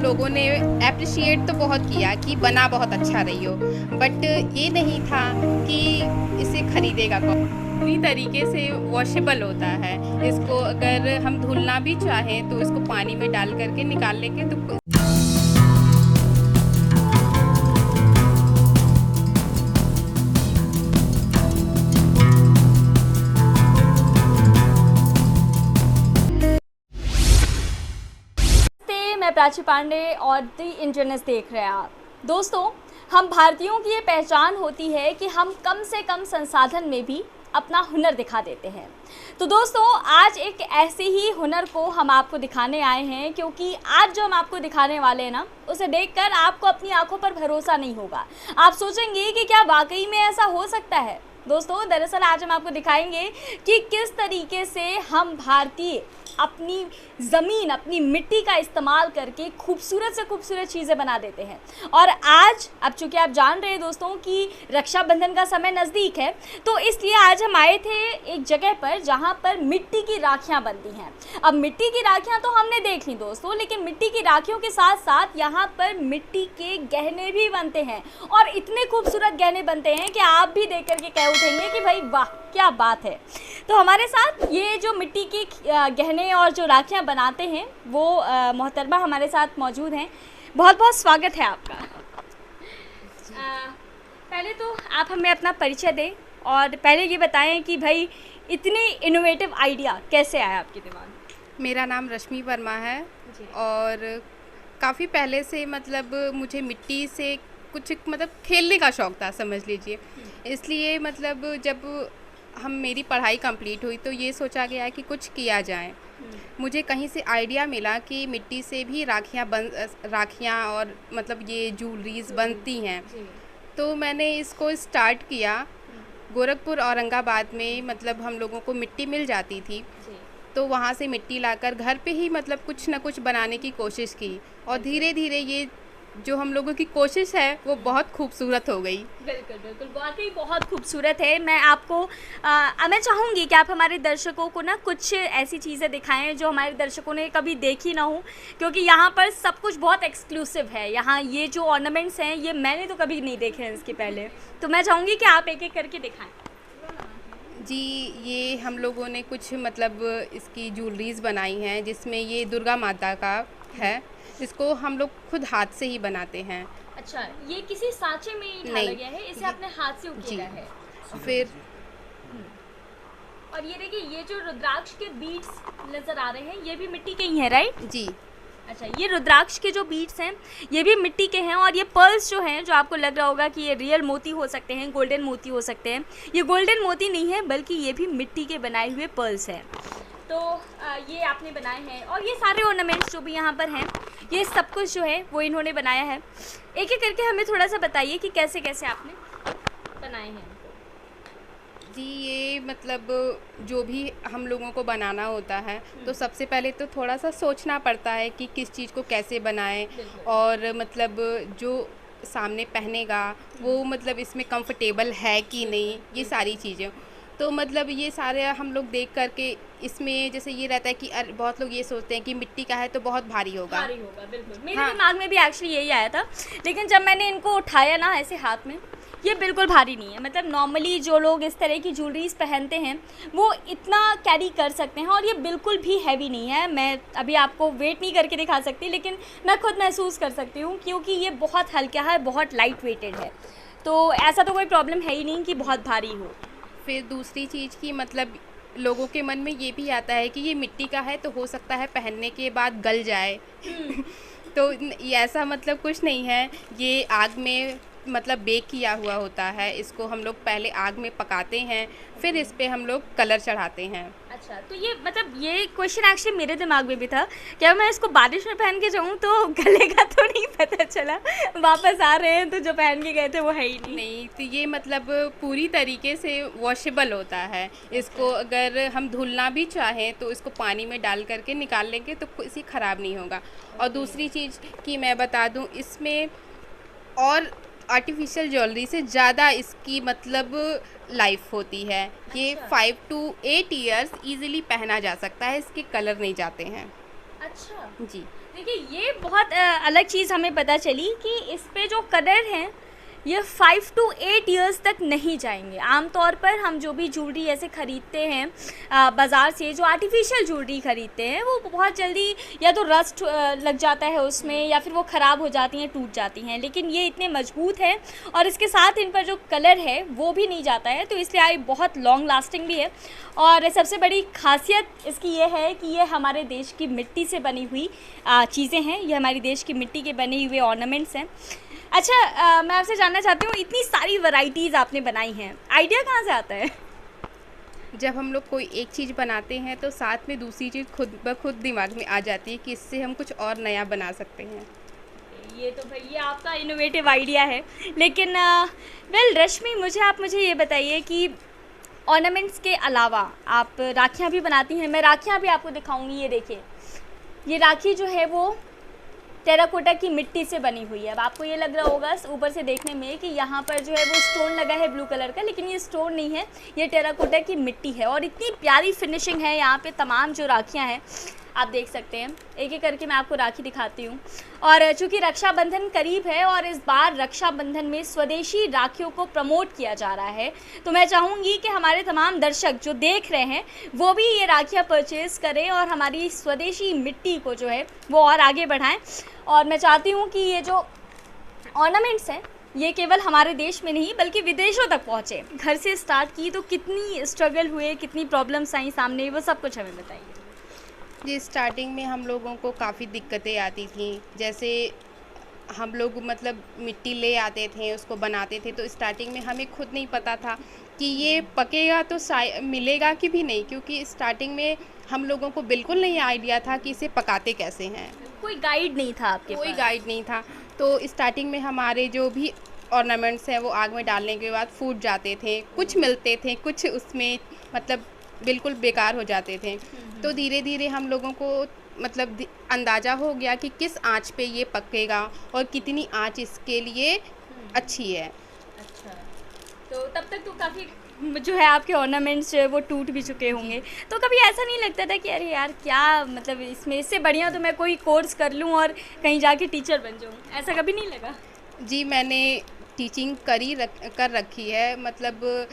लोगों ने एप्रिशिएट तो बहुत किया कि बना बहुत अच्छा रही हो, बट ये नहीं था कि इसे खरीदेगा कौन। पूरी तरीके से वॉशेबल होता है। इसको अगर हम धुलना भी चाहें तो इसको पानी में डाल करके निकाल लेंगे तो मैं प्राची पांडे और द इंटरनेट देख रहे हैं आप। दोस्तों, हम भारतीयों की ये पहचान होती है कि हम कम से कम संसाधन में भी अपना हुनर दिखा देते हैं। तो दोस्तों, आज एक ऐसे ही हुनर को हम आपको दिखाने आए हैं, क्योंकि आज जो हम आपको दिखाने वाले हैं ना, उसे देखकर आपको अपनी आंखों पर भरोसा नहीं होगा। आप सोचेंगे कि क्या वाकई में ऐसा हो सकता है। दोस्तों, दरअसल आज हम आपको दिखाएंगे कि किस तरीके से हम भारतीय अपनी ज़मीन, अपनी मिट्टी का इस्तेमाल करके खूबसूरत से खूबसूरत चीज़ें बना देते हैं। और आज, अब चूँकि आप जान रहे हैं दोस्तों कि रक्षाबंधन का समय नज़दीक है, तो इसलिए आज हम आए थे एक जगह पर जहाँ पर मिट्टी की राखियाँ बनती हैं। अब मिट्टी की राखियाँ तो हमने देख ली दोस्तों, लेकिन मिट्टी की राखियों के साथ साथ यहाँ पर मिट्टी के गहने भी बनते हैं, और इतने खूबसूरत गहने बनते हैं कि आप भी देख करके कह उठेंगे कि भाई वाह, क्या बात है। तो हमारे साथ ये जो मिट्टी की गहने और जो राखियाँ बनाते हैं वो मोहतरमा हमारे साथ मौजूद हैं। बहुत बहुत स्वागत है आपका। पहले तो आप हमें अपना परिचय दें और पहले ये बताएं कि भाई इतने इनोवेटिव आइडिया कैसे आया आपके दिमाग में। मेरा नाम रश्मि वर्मा है और काफ़ी पहले से मतलब मुझे मिट्टी से कुछ मतलब खेलने का शौक़ था, समझ लीजिए। इसलिए मतलब जब मेरी पढ़ाई कंप्लीट हुई तो ये सोचा गया कि कुछ किया जाए। मुझे कहीं से आइडिया मिला कि मिट्टी से भी राखियाँ और मतलब ये ज्वेलरीज बनती हैं, तो मैंने इसको स्टार्ट किया। गोरखपुर औरंगाबाद में मतलब हम लोगों को मिट्टी मिल जाती थी, तो वहाँ से मिट्टी लाकर घर पे ही मतलब कुछ ना कुछ बनाने की कोशिश की, और धीरे धीरे ये जो हम लोगों की कोशिश है वो बहुत खूबसूरत हो गई। बिल्कुल बिल्कुल, वाकई बहुत खूबसूरत है। मैं चाहूँगी कि आप हमारे दर्शकों को ना कुछ ऐसी चीज़ें दिखाएं जो हमारे दर्शकों ने कभी देखी ना हो, क्योंकि यहाँ पर सब कुछ बहुत एक्सक्लूसिव है। यहाँ ये जो ऑर्नामेंट्स हैं ये मैंने तो कभी नहीं देखे हैं इसके पहले, तो मैं चाहूँगी कि आप एक एक करके दिखाएँ। जी, ये हम लोगों ने कुछ मतलब इसकी ज्वेलरीज बनाई हैं, जिसमें ये दुर्गा माता का है। इसको हम लोग खुद हाथ से ही बनाते हैं। अच्छा, ये किसी सांचे में ही ढाला गया है, इसे अपने हाथ से उकेरा है। फिर और ये देखिए, ये जो रुद्राक्ष के बीड्स नजर आ रहे हैं ये भी मिट्टी के ही हैं, राइट जी। अच्छा, ये रुद्राक्ष के जो बीड्स हैं ये भी मिट्टी के हैं, और ये पर्ल्स जो हैं, जो आपको लग रहा होगा कि ये रियल मोती हो सकते हैं, गोल्डन मोती हो सकते हैं, ये गोल्डन मोती नहीं है, बल्कि ये भी मिट्टी के बनाए हुए पर्ल्स हैं। तो ये आपने बनाए हैं, और ये सारे ऑर्नामेंट्स जो भी यहाँ पर हैं, ये सब कुछ जो है वो इन्होंने बनाया है। एक एक करके हमें थोड़ा सा बताइए कि कैसे कैसे आपने बनाए हैं। जी, ये मतलब जो भी हम लोगों को बनाना होता है तो सबसे पहले तो थोड़ा सा सोचना पड़ता है कि किस चीज़ को कैसे बनाएं, और मतलब जो सामने पहनेगा वो मतलब इसमें कंफर्टेबल है कि नहीं, ये सारी चीज़ें। तो मतलब ये सारे हम लोग देख करके इसमें जैसे ये रहता है कि बहुत लोग ये सोचते हैं कि मिट्टी का है तो बहुत भारी होगा। बिल्कुल, मेरे दिमाग में भी एक्चुअली यही आया था, लेकिन जब मैंने इनको उठाया ना ऐसे हाथ में, ये बिल्कुल भारी नहीं है। मतलब नॉर्मली जो लोग इस तरह की ज्वेलरीज पहनते हैं वो इतना कैरी कर सकते हैं, और ये बिल्कुल भी हैवी नहीं है। मैं अभी आपको वेट नहीं करके दिखा सकती, लेकिन मैं खुद महसूस कर सकती हूँ, क्योंकि ये बहुत हल्का है, बहुत लाइट वेटेड है। तो ऐसा तो कोई प्रॉब्लम है ही नहीं कि बहुत भारी हो। फिर दूसरी चीज़ की मतलब लोगों के मन में ये भी आता है कि ये मिट्टी का है तो हो सकता है पहनने के बाद गल जाए। तो ये ऐसा मतलब कुछ नहीं है। ये आग में मतलब बेक किया हुआ होता है। इसको हम लोग पहले आग में पकाते हैं, फिर इस पे हम लोग कलर चढ़ाते हैं। अच्छा, तो ये मतलब ये क्वेश्चन एक्चुअली मेरे दिमाग में भी था, क्या मैं इसको बारिश में पहन के जाऊँ तो गलेगा तो नहीं, पता चला वापस आ रहे हैं तो जो पहन के गए थे वो है ही नहीं। तो ये मतलब पूरी तरीके से वॉशेबल होता है। इसको अगर हम धुलना भी चाहें तो इसको पानी में डाल करके निकाल लेंगे तो किसी ख़राब नहीं होगा। और दूसरी चीज़ कि मैं बता दूँ, इसमें और आर्टिफिशियल ज्वेलरी से ज़्यादा इसकी मतलब लाइफ होती है। ये 5 to 8 ईयर्स ईज़िली पहना जा सकता है, इसके कलर नहीं जाते हैं। अच्छा जी। देखिए ये बहुत अलग चीज़ हमें पता चली कि इस पे जो कलर हैं ये 5 to 8 इयर्स तक नहीं जाएंगे। आमतौर पर हम जो भी ज्वेलरी ऐसे ख़रीदते हैं बाज़ार से, जो आर्टिफिशियल ज्वेलरी ख़रीदते हैं वो बहुत जल्दी या तो रस्ट लग जाता है उसमें, या फिर वो ख़राब हो जाती हैं, टूट जाती हैं। लेकिन ये इतने मजबूत हैं और इसके साथ इन पर जो कलर है वो भी नहीं जाता है, तो इसलिए ये बहुत लॉन्ग लास्टिंग भी है। और सबसे बड़ी खासियत इसकी ये है कि ये हमारे देश की मिट्टी से बनी हुई चीज़ें हैं, ये हमारी देश की मिट्टी के बने हुए ऑर्नामेंट्स हैं। अच्छा मैं आपसे जानना चाहती हूँ, इतनी सारी वैरायटीज़ आपने बनाई हैं, आइडिया कहाँ से आता है? जब हम लोग कोई एक चीज़ बनाते हैं तो साथ में दूसरी चीज़ खुद ब खुद दिमाग में आ जाती है कि इससे हम कुछ और नया बना सकते हैं। ये तो भैया आपका इनोवेटिव आइडिया है। लेकिन वेल रश्मि, मुझे ये बताइए कि ऑर्नामेंट्स के अलावा आप राखियाँ भी बनाती हैं। मैं राखियाँ भी आपको दिखाऊंगी। ये देखिए, ये राखी जो है वो टेराकोटा की मिट्टी से बनी हुई है। अब आपको ये लग रहा होगा ऊपर से देखने में कि यहाँ पर जो है वो स्टोन लगा है ब्लू कलर का, लेकिन ये स्टोन नहीं है, ये टेराकोटा की मिट्टी है। और इतनी प्यारी फिनिशिंग है यहाँ पे। तमाम जो राखियाँ हैं आप देख सकते हैं, एक एक करके मैं आपको राखी दिखाती हूँ। और चूँकि रक्षाबंधन करीब है और इस बार रक्षाबंधन में स्वदेशी राखियों को प्रमोट किया जा रहा है, तो मैं चाहूँगी कि हमारे तमाम दर्शक जो देख रहे हैं वो भी ये राखियाँ परचेज़ करें और हमारी स्वदेशी मिट्टी को जो है वो और आगे बढ़ाएं। और मैं चाहती हूँ कि ये जो ऑर्नामेंट्स हैं ये केवल हमारे देश में नहीं बल्कि विदेशों तक पहुँचे। घर से स्टार्ट की तो कितनी स्ट्रगल हुए, कितनी प्रॉब्लम्स आई सामने, वो सब कुछ हमें बताइए। जी, स्टार्टिंग में हम लोगों को काफ़ी दिक्कतें आती थी। जैसे हम लोग मतलब मिट्टी ले आते थे, उसको बनाते थे, तो स्टार्टिंग में हमें खुद नहीं पता था कि ये पकेगा तो मिलेगा कि भी नहीं, क्योंकि स्टार्टिंग में हम लोगों को बिल्कुल नहीं आइडिया था कि इसे पकाते कैसे हैं। कोई गाइड नहीं था आपके कोई पास? गाइड नहीं था। तो स्टार्टिंग में हमारे जो भी ऑर्नामेंट्स हैं वो आग में डालने के बाद फूट जाते थे, कुछ मिलते थे, कुछ उसमें मतलब बिल्कुल बेकार हो जाते थे। तो धीरे धीरे हम लोगों को मतलब अंदाज़ा हो गया कि किस आंच पे ये पकेगा और कितनी आंच इसके लिए अच्छी है। अच्छा, तो तब तक तो काफ़ी जो है आपके ऑर्नामेंट्स जो है वो टूट भी चुके होंगे। तो कभी ऐसा नहीं लगता था कि अरे यार क्या मतलब इसमें इससे बढ़िया तो मैं कोई कोर्स कर लूँ और कहीं जाके टीचर बन जाऊँ, ऐसा कभी नहीं लगा? जी, मैंने टीचिंग कर रखी है। मतलब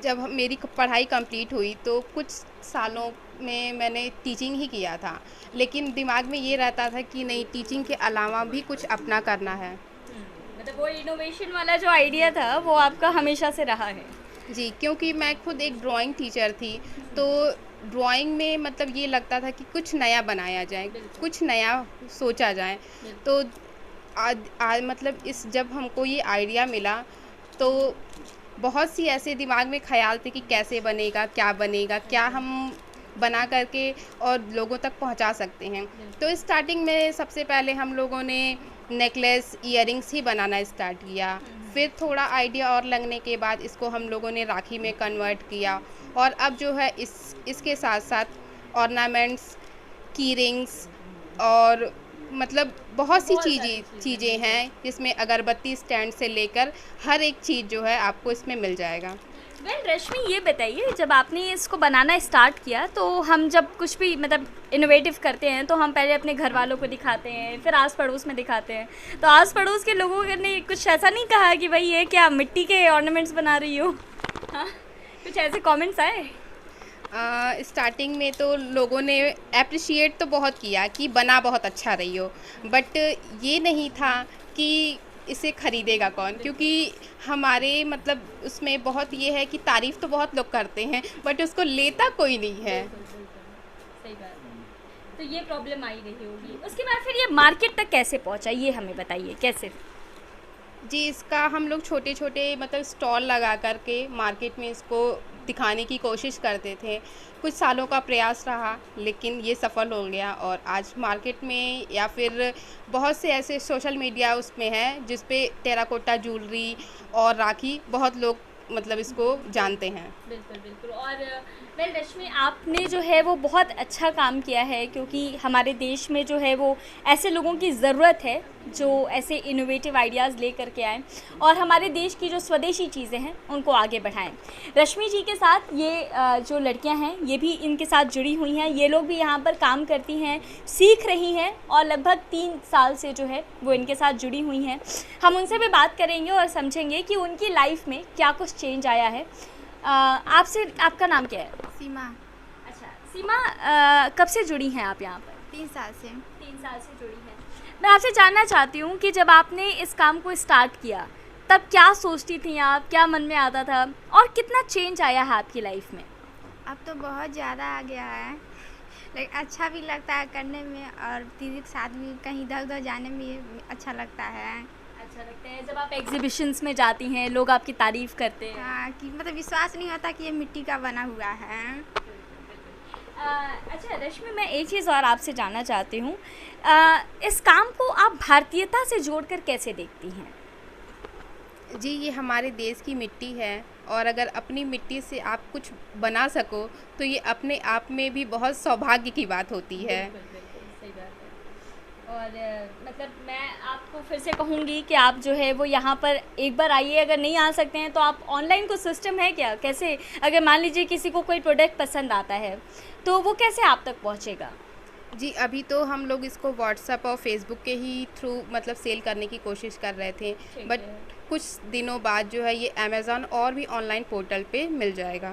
जब मेरी पढ़ाई कंप्लीट हुई तो कुछ सालों में मैंने टीचिंग ही किया था, लेकिन दिमाग में ये रहता था कि नहीं, टीचिंग के अलावा भी कुछ अपना करना है। मतलब वो इनोवेशन वाला जो आइडिया था वो आपका हमेशा से रहा है? जी, क्योंकि मैं खुद एक ड्राइंग टीचर थी, तो ड्राइंग में मतलब ये लगता था कि कुछ नया बनाया जाए, कुछ नया सोचा जाए। तो आज मतलब जब हमको ये आइडिया मिला तो बहुत सी ऐसे दिमाग में ख़्याल थे कि कैसे बनेगा, क्या हम बना करके और लोगों तक पहुंचा सकते हैं। तो स्टार्टिंग में सबसे पहले हम लोगों ने नेकलेस, इयररिंग्स ही बनाना स्टार्ट किया। फिर थोड़ा आइडिया और लगने के बाद इसको हम लोगों ने राखी में कन्वर्ट किया, और अब जो है इसके साथ साथ ऑर्नामेंट्स, की रिंग्स और मतलब बहुत सी चीज़ें हैं, जिसमें अगरबत्ती स्टैंड से लेकर हर एक चीज़ जो है आपको इसमें मिल जाएगा। वेल रश्मि, ये बताइए जब आपने इसको बनाना स्टार्ट किया तो हम जब कुछ भी मतलब इनोवेटिव करते हैं तो हम पहले अपने घर वालों को दिखाते हैं, फिर आस पड़ोस में दिखाते हैं। तो आस पड़ोस के लोगों ने कुछ ऐसा नहीं कहा कि भाई ये क्या मिट्टी के ऑर्नामेंट्स बना रही हो? हाँ, कुछ ऐसे कमेंट्स आए? स्टार्टिंग में तो लोगों ने अप्रिशिएट तो बहुत किया कि बना बहुत अच्छा रही हो, बट ये नहीं था कि इसे ख़रीदेगा कौन, क्योंकि हमारे मतलब उसमें बहुत ये है कि तारीफ़ तो बहुत लोग करते हैं बट उसको लेता कोई नहीं है। सही बात है। तो ये प्रॉब्लम आई रही होगी। उसके बाद फिर ये मार्केट तक कैसे पहुंचा, ये हमें बताइए कैसे? जी, इसका हम लोग छोटे छोटे मतलब स्टॉल लगा करके मार्केट में इसको दिखाने की कोशिश करते थे। कुछ सालों का प्रयास रहा, लेकिन ये सफल हो गया और आज मार्केट में या फिर बहुत से ऐसे सोशल मीडिया उसमें है जिस पे टेराकोटा ज्वेलरी और राखी बहुत लोग मतलब इसको जानते हैं। बिल्कुल बिल्कुल। और वेल रश्मि, आपने जो है वो बहुत अच्छा काम किया है, क्योंकि हमारे देश में जो है वो ऐसे लोगों की ज़रूरत है जो ऐसे इनोवेटिव आइडियाज़ ले करके आएँ और हमारे देश की जो स्वदेशी चीज़ें हैं उनको आगे बढ़ाएं। रश्मि जी के साथ ये जो लड़कियां हैं ये भी इनके साथ जुड़ी हुई हैं, ये लोग भी यहाँ पर काम करती हैं, सीख रही हैं और लगभग 3 साल से जो है वो इनके साथ जुड़ी हुई हैं। हम उनसे भी बात करेंगे और समझेंगे कि उनकी लाइफ में क्या कुछ चेंज आया है। आपसे, आपका नाम क्या है? सीमा। अच्छा सीमा, कब से जुड़ी हैं आप यहाँ पर? 3 साल से। 3 साल से जुड़ी हैं। मैं आपसे जानना चाहती हूँ कि जब आपने इस काम को स्टार्ट किया तब क्या सोचती थी आप, क्या मन में आता था और कितना चेंज आया है आपकी लाइफ में? अब तो बहुत ज़्यादा आ गया है, लेकिन अच्छा भी लगता है करने में और दीदी के साथ भी कहीं इधर उधर जाने में अच्छा लगता है। अच्छा लगता है जब आप एग्जीबिशंस में जाती हैं, लोग आपकी तारीफ़ करते हैं। हाँ, कि मतलब विश्वास नहीं होता कि ये मिट्टी का बना हुआ है। अच्छा रश्मि, मैं एक चीज़ और आपसे जानना चाहती हूँ, इस काम को आप भारतीयता से जोड़कर कैसे देखती हैं? जी, ये हमारे देश की मिट्टी है और अगर अपनी मिट्टी से आप कुछ बना सको तो ये अपने आप में भी बहुत सौभाग्य की बात होती है। बिल्कुल सही बात है। और मतलब मैं आपको फिर से कहूँगी कि आप जो है वो यहाँ पर एक बार आइए, अगर नहीं आ सकते हैं तो आप ऑनलाइन कुछ सिस्टम है क्या, कैसे अगर मान लीजिए किसी को कोई प्रोडक्ट पसंद आता है तो वो कैसे आप तक पहुँचेगा? जी, अभी तो हम लोग इसको व्हाट्सएप और फेसबुक के ही थ्रू मतलब सेल करने की कोशिश कर रहे थे, बट कुछ दिनों बाद जो है ये अमेज़ॉन और भी ऑनलाइन पोर्टल पे मिल जाएगा।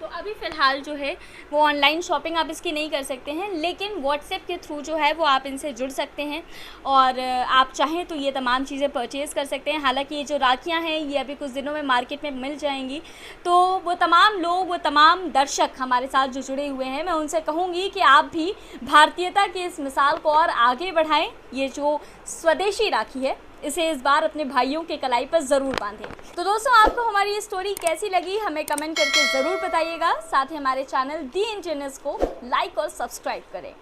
तो अभी फ़िलहाल जो है वो ऑनलाइन शॉपिंग आप इसकी नहीं कर सकते हैं, लेकिन व्हाट्सएप के थ्रू जो है वो आप इनसे जुड़ सकते हैं और आप चाहें तो ये तमाम चीज़ें परचेज़ कर सकते हैं। हालांकि ये जो राखियां हैं ये अभी कुछ दिनों में मार्केट में मिल जाएंगी, तो वो तमाम लोग, वो तमाम दर्शक हमारे साथ जो जुड़े हुए हैं, मैं उनसे कहूँगी कि आप भी भारतीयता की इस मिसाल को और आगे बढ़ाएँ। ये जो स्वदेशी राखी है इसे इस बार अपने भाइयों के कलाई पर ज़रूर बांधें। तो दोस्तों, आपको हमारी ये स्टोरी कैसी लगी हमें कमेंट करके ज़रूर बताइएगा। साथ ही हमारे चैनल दी इंडियन न्यूज़ को लाइक और सब्सक्राइब करें।